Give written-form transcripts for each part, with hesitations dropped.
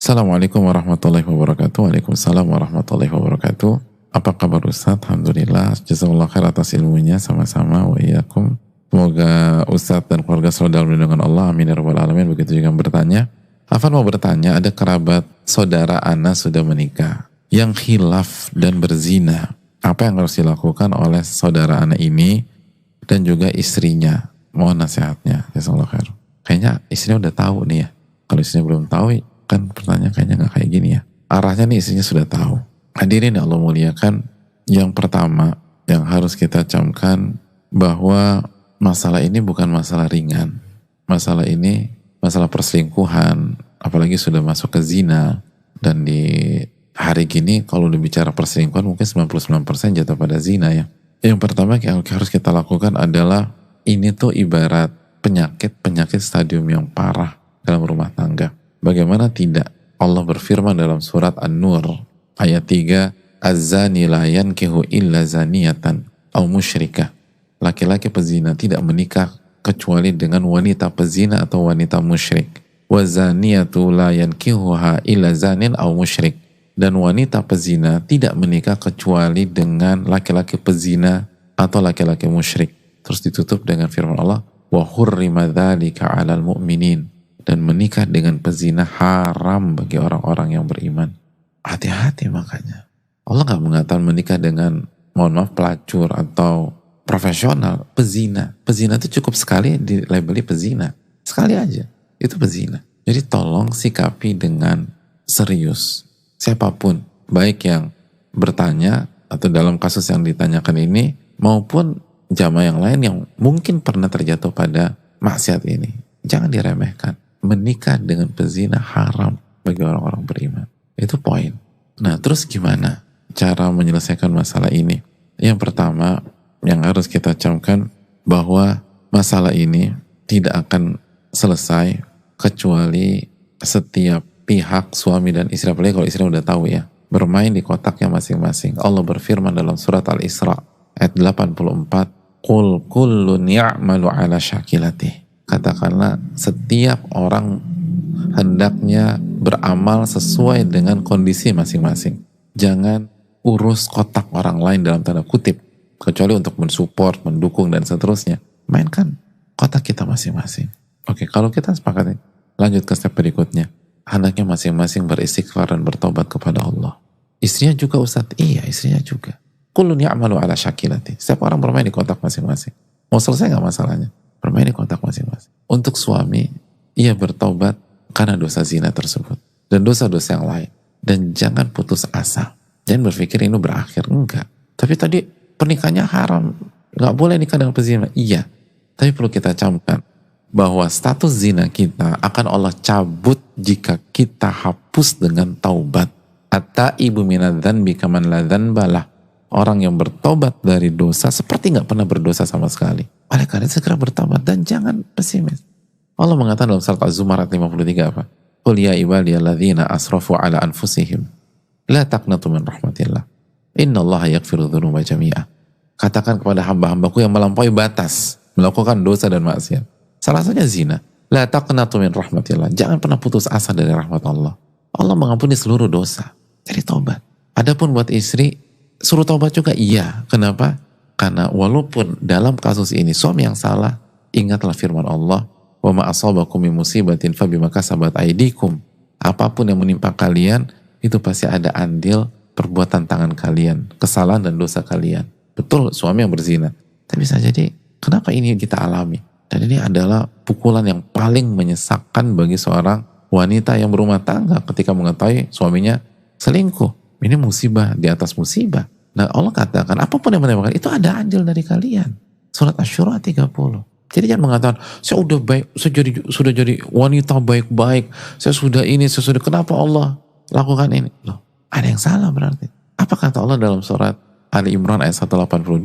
Assalamualaikum warahmatullahi wabarakatuh. Waalaikumsalam warahmatullahi wabarakatuh. Apa kabar Ustaz? Alhamdulillah. Jazakallah khair atas ilmunya. Sama-sama wa iyyakum. Semoga Ustaz dan keluarga selalu dalam lindungan Allah. Amin ya rabbal alamin. Begitu juga yang bertanya. Afan mau bertanya, ada kerabat saudara ana sudah menikah yang khilaf dan berzina. Apa yang harus dilakukan oleh saudara ana ini dan juga istrinya? Mohon nasihatnya. Jazakallah khair. Kayaknya istrinya udah tahu nih ya. Kalau istrinya belum tahu, kan pertanyaan kayaknya nggak kayak gini ya. Arahnya nih istrinya sudah tahu. Hadirin yang Allah muliakan, yang pertama yang harus kita camkan bahwa masalah ini bukan masalah ringan. Masalah ini masalah perselingkuhan, apalagi sudah masuk ke zina. Dan di hari gini kalau udah bicara perselingkuhan mungkin 99% jatuh pada zina ya. Yang pertama yang harus kita lakukan adalah ini tuh ibarat penyakit stadium yang parah dalam rumah tangga. Bagaimana tidak? Allah berfirman dalam surat An-Nur ayat 3, Az-zani la yankihu illa zaniyatan au musyrikah. Laki-laki pezina tidak menikah kecuali dengan wanita pezina atau wanita musyrik. Wa zaniyatu la yankihuha illa zanin au musyrik. Dan wanita pezina tidak menikah kecuali dengan laki-laki pezina atau laki-laki musyrik. Terus ditutup dengan firman Allah, wa hurrima dzalika 'alal mu'minin. Dan menikah dengan pezina haram bagi orang-orang yang beriman. Hati-hati makanya. Allah gak mengatakan menikah dengan, mohon maaf, pelacur atau profesional. Pezina. Pezina itu cukup sekali dilabeli pezina. Sekali aja. Itu pezina. Jadi tolong sikapi dengan serius. Siapapun. Baik yang bertanya atau dalam kasus yang ditanyakan ini, maupun jamaah yang lain yang mungkin pernah terjatuh pada maksiat ini. Jangan diremehkan. Menikah dengan pezina haram bagi orang-orang beriman. Itu poin. Nah, terus gimana cara menyelesaikan masalah ini? Yang pertama, yang harus kita camkan bahwa masalah ini tidak akan selesai kecuali setiap pihak suami dan istri, apalagi kalau istri udah tahu ya, bermain di kotaknya masing-masing. Allah berfirman dalam surat Al-Isra ayat 84, Qul kullun ya'malu ala syakilatih. Katakanlah setiap orang hendaknya beramal sesuai dengan kondisi masing-masing. Jangan urus kotak orang lain dalam tanda kutip, kecuali untuk mensupport, mendukung dan seterusnya. Mainkan kotak kita masing-masing. Oke, kalau kita sepakat, lanjut ke step berikutnya. Hendaknya masing-masing beristighfar dan bertobat kepada Allah. Istrinya juga Ustadz? Iya, istrinya juga. Kullun ya'malu ala syakilati. Setiap orang bermain di kotak masing-masing. Mau selesai gak masalahnya? Bermain di kotak masing-masing. Untuk suami, ia bertobat karena dosa zina tersebut dan dosa-dosa yang lain. Dan jangan putus asa. Jangan berpikir ini berakhir. Enggak. Tapi tadi pernikahannya haram. Enggak boleh nikah dengan pezina. Iya. Tapi perlu kita camkan bahwa status zina kita akan Allah cabut jika kita hapus dengan taubat. At-taibu minadz-dzanbi kaman la dzanbalah. Orang yang bertobat dari dosa seperti nggak pernah berdosa sama sekali. Oleh karena segera bertobat dan jangan pesimis. Allah mengatakan dalam surat Az-Zumar ayat 53 apa? Qul ya ibadiyalladzina asrafu ala anfusihim la taqnatu min rahmatillah. Innallaha yaghfiru dzunuba jami'a. Katakan kepada hamba-hambaku yang melampaui batas, melakukan dosa dan maksiat. Salah satunya zina. La taqnatu min rahmatillah. Jangan pernah putus asa dari rahmat Allah. Allah mengampuni seluruh dosa. Jadi tobat. Adapun buat istri, suruh taubat juga? Iya. Kenapa? Karena walaupun dalam kasus ini suami yang salah, ingatlah firman Allah, wa ma asabakum min musibatin fabima kasabat aydikum. Apapun yang menimpa kalian, itu pasti ada andil perbuatan tangan kalian, kesalahan dan dosa kalian. Betul, suami yang berzina. Tapi bisa jadi, kenapa ini kita alami? Dan ini adalah pukulan yang paling menyesakkan bagi seorang wanita yang berumah tangga ketika mengetahui suaminya selingkuh. Ini musibah di atas musibah. Nah Allah katakan apapun yang menimpa itu ada andil dari kalian. Surat Asy-Syura 30. Jadi jangan mengatakan saya udah baik, saya sudah jadi wanita baik-baik, saya sudah ini, saya sudah, kenapa Allah lakukan ini? Loh, ada yang salah berarti. Apa kata Allah dalam surat Ali Imran ayat 182?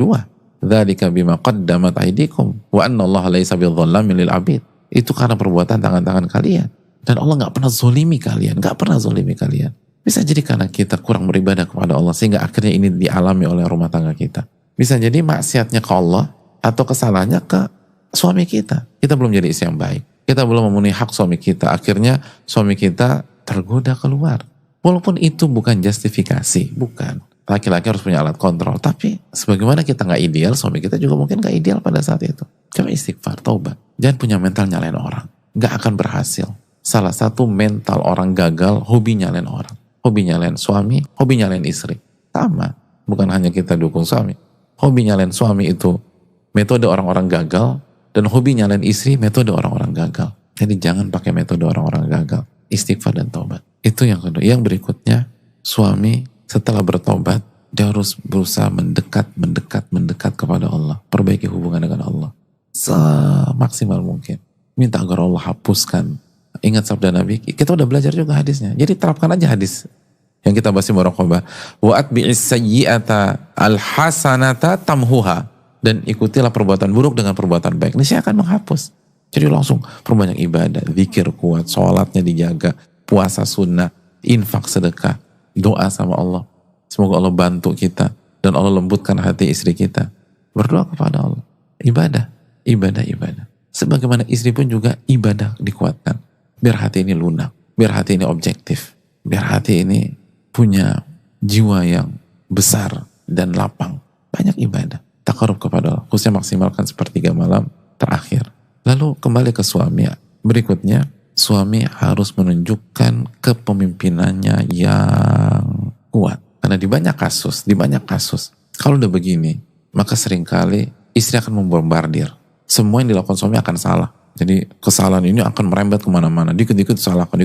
Dzalika bima qaddamat aydikum wa annallaha laisa bidzallamin lil 'abid. Itu karena perbuatan tangan-tangan kalian. Dan Allah gak pernah zolimi kalian, gak pernah zolimi kalian. Bisa jadi karena kita kurang beribadah kepada Allah sehingga akhirnya ini dialami oleh rumah tangga kita. Bisa jadi maksiatnya ke Allah atau kesalahannya ke suami kita. Kita belum jadi istri yang baik. Kita belum memenuhi hak suami kita. Akhirnya suami kita tergoda keluar. Walaupun itu bukan justifikasi, bukan. Laki-laki harus punya alat kontrol, tapi sebagaimana kita nggak ideal, suami kita juga mungkin nggak ideal pada saat itu. Coba istighfar, taubat. Jangan punya mental nyalain orang, nggak akan berhasil. Salah satu mental orang gagal, hobi nyalain orang, hobi nyalain suami, hobi nyalain istri. Sama, bukan hanya kita dukung suami. Hobi nyalain suami itu metode orang-orang gagal, dan hobi nyalain istri metode orang-orang gagal. Jadi jangan pakai metode orang-orang gagal. Istighfar dan taubat. Itu yang kedua. Yang berikutnya, suami setelah bertobat, dia harus berusaha mendekat kepada Allah. Perbaiki hubungan dengan Allah. Semaksimal mungkin. Minta agar Allah hapuskan. Ingat sabda Nabi, kita udah belajar juga hadisnya. Jadi terapkan aja hadis yang kita bahas di muraqabah. Wa atbi'is sayyi'ata al-hasanata tamhuha. Dan ikutilah perbuatan buruk dengan perbuatan baik. Ini saya akan menghapus. Jadi langsung perbanyak ibadah, zikir kuat, sholatnya dijaga, puasa sunnah, infak sedekah, doa sama Allah. Semoga Allah bantu kita dan Allah lembutkan hati istri kita. Berdoa kepada Allah. Ibadah. Sebagaimana istri pun juga ibadah dikuatkan. Biar hati ini lunak, biar hati ini objektif, biar hati ini punya jiwa yang besar dan lapang. Banyak ibadah. Takarub kepada Allah. Khususnya maksimalkan sepertiga malam terakhir. Lalu kembali ke suami. Berikutnya, suami harus menunjukkan kepemimpinannya yang kuat. Karena di banyak kasus, kalau udah begini, maka seringkali istri akan membombardir. Semua yang dilakukan suami akan salah. Jadi kesalahan ini akan merembet kemana-mana. Dikit-dikit salahkan.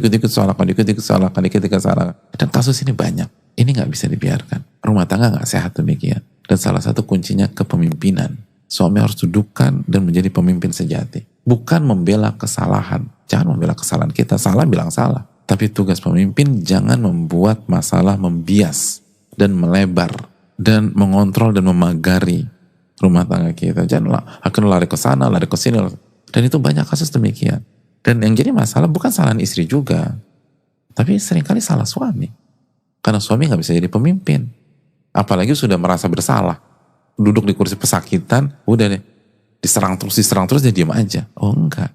Dan kasus ini banyak. Ini gak bisa dibiarkan. Rumah tangga gak sehat demikian. Dan salah satu kuncinya kepemimpinan. Suami harus dudukkan dan menjadi pemimpin sejati. Bukan membela kesalahan. Jangan membela kesalahan kita. Salah bilang salah. Tapi tugas pemimpin jangan membuat masalah membias dan melebar dan mengontrol dan memagari rumah tangga kita. Jangan akan lari ke sana, lari ke sini. Dan itu banyak kasus demikian. Dan yang jadi masalah bukan kesalahan istri juga. Tapi seringkali salah suami. Karena suami gak bisa jadi pemimpin. Apalagi sudah merasa bersalah. Duduk di kursi pesakitan, udah deh. Diserang terus, dia diam aja. Oh enggak.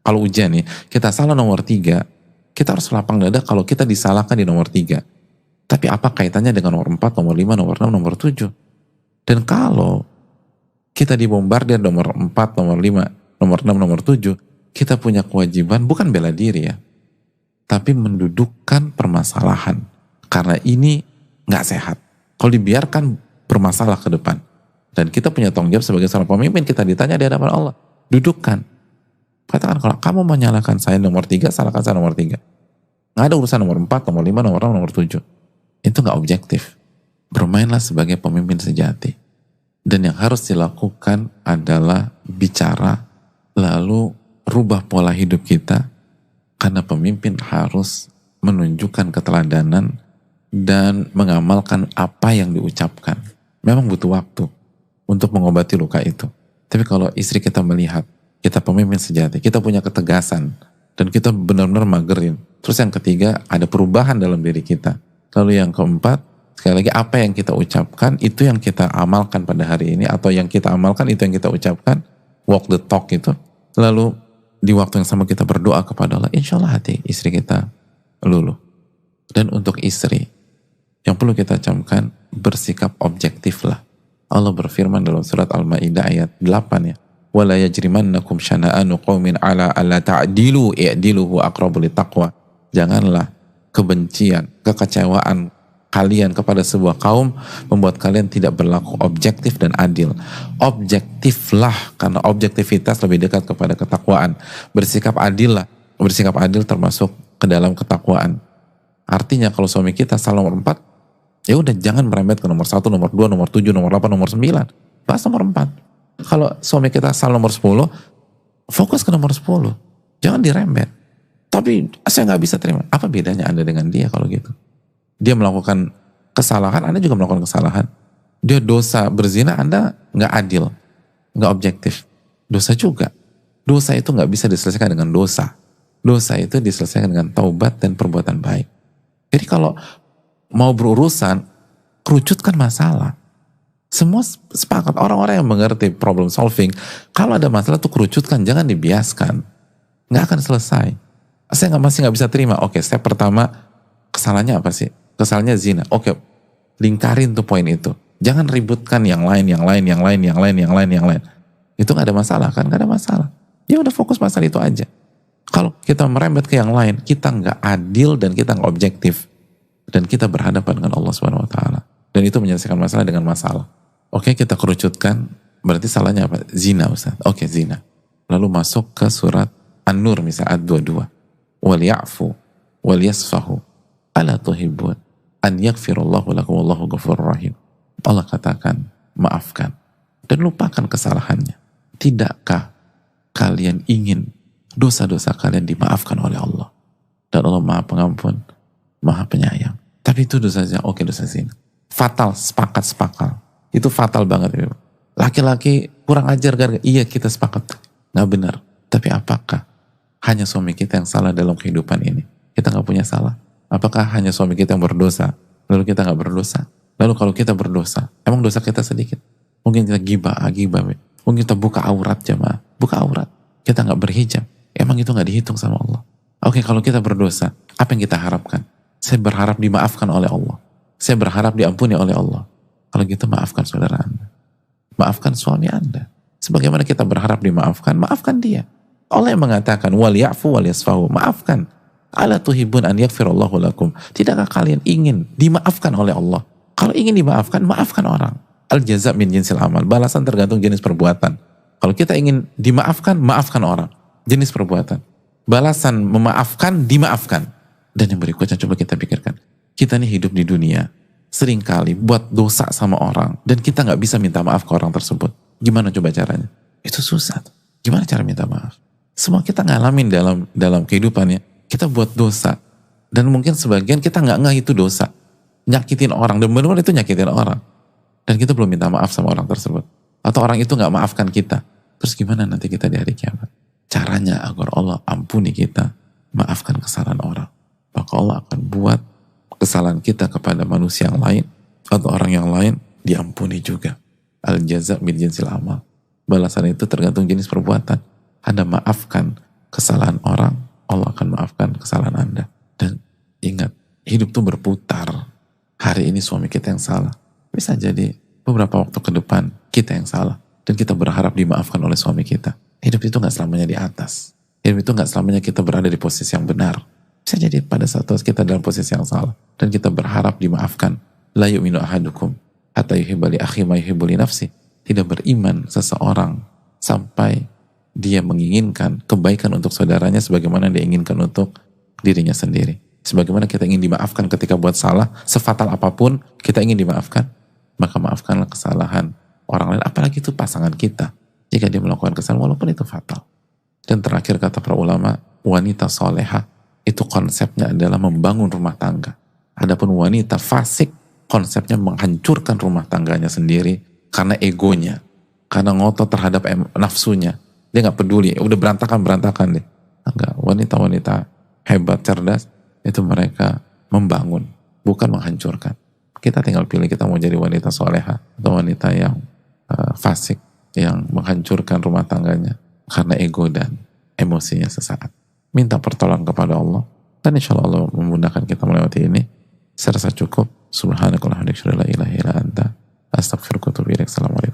Kalau ujian nih, kita salah nomor 3, kita harus lapang dada kalau kita disalahkan di nomor 3. Tapi apa kaitannya dengan nomor 4, nomor 5, nomor 6, nomor 7? Dan kalau kita dibombardir nomor 4, nomor 5, nomor 6, nomor 7, kita punya kewajiban, bukan bela diri ya, tapi mendudukkan permasalahan. Karena ini gak sehat. Kalau dibiarkan bermasalah ke depan. Dan kita punya tanggung jawab sebagai seorang pemimpin, kita ditanya di hadapan Allah. Dudukkan. Katakan kalau kamu menyalahkan saya nomor 3, salahkan saya nomor 3. Nggak ada urusan nomor 4, nomor 5, nomor 6, nomor 7. Itu nggak objektif. Bermainlah sebagai pemimpin sejati. Dan yang harus dilakukan adalah bicara, lalu rubah pola hidup kita. Karena pemimpin harus menunjukkan keteladanan dan mengamalkan apa yang diucapkan. Memang butuh waktu untuk mengobati luka itu. Tapi kalau istri kita melihat, kita pemimpin sejati, kita punya ketegasan, dan kita benar-benar magerin. Terus yang ketiga, ada perubahan dalam diri kita. Lalu yang keempat, sekali lagi apa yang kita ucapkan, itu yang kita amalkan pada hari ini, atau yang kita amalkan, itu yang kita ucapkan, walk the talk itu. Lalu di waktu yang sama kita berdoa kepada Allah, insya Allah hati istri kita luluh. Dan untuk istri, yang perlu kita camkan, bersikap objektif lah. Allah berfirman dalam surat Al-Ma'idah ayat 8 ya. وَلَا يَجْرِمَنَّكُمْ شَنَآنُ قَوْمٍ عَلَىٰ أَلَّا تَعْدِلُوا إِعْدِلُوا هُوَ أَقْرَبُ لِلتَّقْوَى. Janganlah kebencian, kekecewaan kalian kepada sebuah kaum membuat kalian tidak berlaku objektif dan adil. Objektiflah, karena objektivitas lebih dekat kepada ketakwaan. Bersikap adil lah. Bersikap adil termasuk ke dalam ketakwaan. Artinya kalau suami kita salah nomor 4, ya udah jangan merembet ke nomor 1, nomor 2, nomor 7, nomor 8, nomor 9. Bahas nomor 4. Kalau suami kita salah nomor 10, fokus ke nomor 10. Jangan dirembet. Tapi saya gak bisa terima. Apa bedanya Anda dengan dia kalau gitu? Dia melakukan kesalahan, Anda juga melakukan kesalahan. Dia dosa berzina, Anda gak adil. Gak objektif. Dosa juga. Dosa itu gak bisa diselesaikan dengan dosa. Dosa itu diselesaikan dengan taubat dan perbuatan baik. Jadi kalau mau berurusan, kerucutkan masalah. Semua sepakat, orang-orang yang mengerti problem solving, kalau ada masalah tuh kerucutkan, jangan dibiaskan. Nggak akan selesai. Saya masih nggak bisa terima. Oke, step pertama, kesalahannya apa sih? Kesalahannya zina. Oke, lingkarin tuh poin itu. Jangan ributkan yang lain. Itu nggak ada masalah kan? Nggak ada masalah. Ya udah fokus masalah itu aja. Kalau kita merembet ke yang lain, kita nggak adil dan kita nggak objektif. Dan kita berhadapan dengan Allah Subhanahu Wa Taala. Dan itu menyelesaikan masalah dengan masalah. Oke, kita kerucutkan. Berarti salahnya apa? Zina, Ustaz. Oke, zina. Lalu masuk ke surat An-Nur misalnya ayat 22. Wal-ya'fu wal-yasfahu ala tuhibbun an yaghfirallahu lakum wallahu ghafurur rahim. Allah katakan, maafkan dan lupakan kesalahannya. Tidakkah kalian ingin dosa-dosa kalian dimaafkan oleh Allah? Dan Allah Maha Pengampun, Maha Penyayang. Tapi itu dosa zina. Oke, dosa zina. Fatal, sepakat. Itu fatal banget. Laki-laki kurang ajar gara-gara. Iya, kita sepakat. Nggak benar. Tapi apakah hanya suami kita yang salah dalam kehidupan ini? Kita nggak punya salah. Apakah hanya suami kita yang berdosa, lalu kita nggak berdosa? Lalu kalau kita berdosa, emang dosa kita sedikit? Mungkin kita gibah. Mungkin kita buka aurat jamaah. Buka aurat. Kita nggak berhijab. Emang itu nggak dihitung sama Allah? Oke, kalau kita berdosa, apa yang kita harapkan? Saya berharap dimaafkan oleh Allah. Saya berharap diampuni oleh Allah. Kalau gitu maafkan saudara Anda. Maafkan suami Anda. Sebagaimana kita berharap dimaafkan, maafkan dia. Allah yang mengatakan, wal ya'fu wal yasfahu, maafkan. Ala tuhibun an yaghfirallahu lakum. Tidakkah kalian ingin dimaafkan oleh Allah? Kalau ingin dimaafkan, maafkan orang. Al jaza min jinsil amal. Balasan tergantung jenis perbuatan. Kalau kita ingin dimaafkan, maafkan orang. Jenis perbuatan. Balasan memaafkan, dimaafkan. Dan yang berikutnya coba kita pikirkan. Kita nih hidup di dunia, seringkali buat dosa sama orang, dan kita nggak bisa minta maaf ke orang tersebut. Gimana coba caranya? Itu susah. Gimana cara minta maaf? Semua kita ngalamin dalam kehidupannya. Kita buat dosa. Dan mungkin sebagian kita nggak itu dosa. Nyakitin orang. Dan benar-benar itu nyakitin orang. Dan kita belum minta maaf sama orang tersebut. Atau orang itu nggak maafkan kita. Terus gimana nanti kita di hari kiamat? Caranya agar Allah ampuni kita, maafkan kesalahan orang. Maka Allah akan buat kesalahan kita kepada manusia yang lain atau orang yang lain diampuni juga. Al jaza min jinsil amal. Balasan itu tergantung jenis perbuatan. Anda maafkan kesalahan orang, Allah akan maafkan kesalahan Anda. Dan ingat, hidup itu berputar. Hari ini suami kita yang salah. Bisa jadi beberapa waktu ke depan kita yang salah. Dan kita berharap dimaafkan oleh suami kita. Hidup itu gak selamanya di atas. Hidup itu gak selamanya kita berada di posisi yang benar. Bisa jadi pada saat kita dalam posisi yang salah. Dan kita berharap dimaafkan. La yu'minu ahadukum hatta yuhibba li akhi ma yuhibbu li nafsi. Tidak beriman seseorang sampai dia menginginkan kebaikan untuk saudaranya sebagaimana dia inginkan untuk dirinya sendiri. Sebagaimana kita ingin dimaafkan ketika buat salah, sefatal apapun kita ingin dimaafkan, maka maafkanlah kesalahan orang lain, apalagi itu pasangan kita. Jika dia melakukan kesalahan walaupun itu fatal. Dan terakhir kata para ulama, wanita soleha itu konsepnya adalah membangun rumah tangga. Adapun wanita fasik, konsepnya menghancurkan rumah tangganya sendiri karena egonya, karena ngotot terhadap nafsunya. Dia nggak peduli, udah berantakan deh. Enggak, wanita-wanita hebat, cerdas, itu mereka membangun, bukan menghancurkan. Kita tinggal pilih kita mau jadi wanita soleha atau wanita yang fasik, yang menghancurkan rumah tangganya karena ego dan emosinya sesaat. Minta pertolongan kepada Allah, dan insya Allah Allah memudahkan kita melewati ini. Saya rasa cukup. Subhanakallahumma wa bihamdika, la ilaha illa anta, astaghfiruka wa atubu ilaik. Assalamualaikum.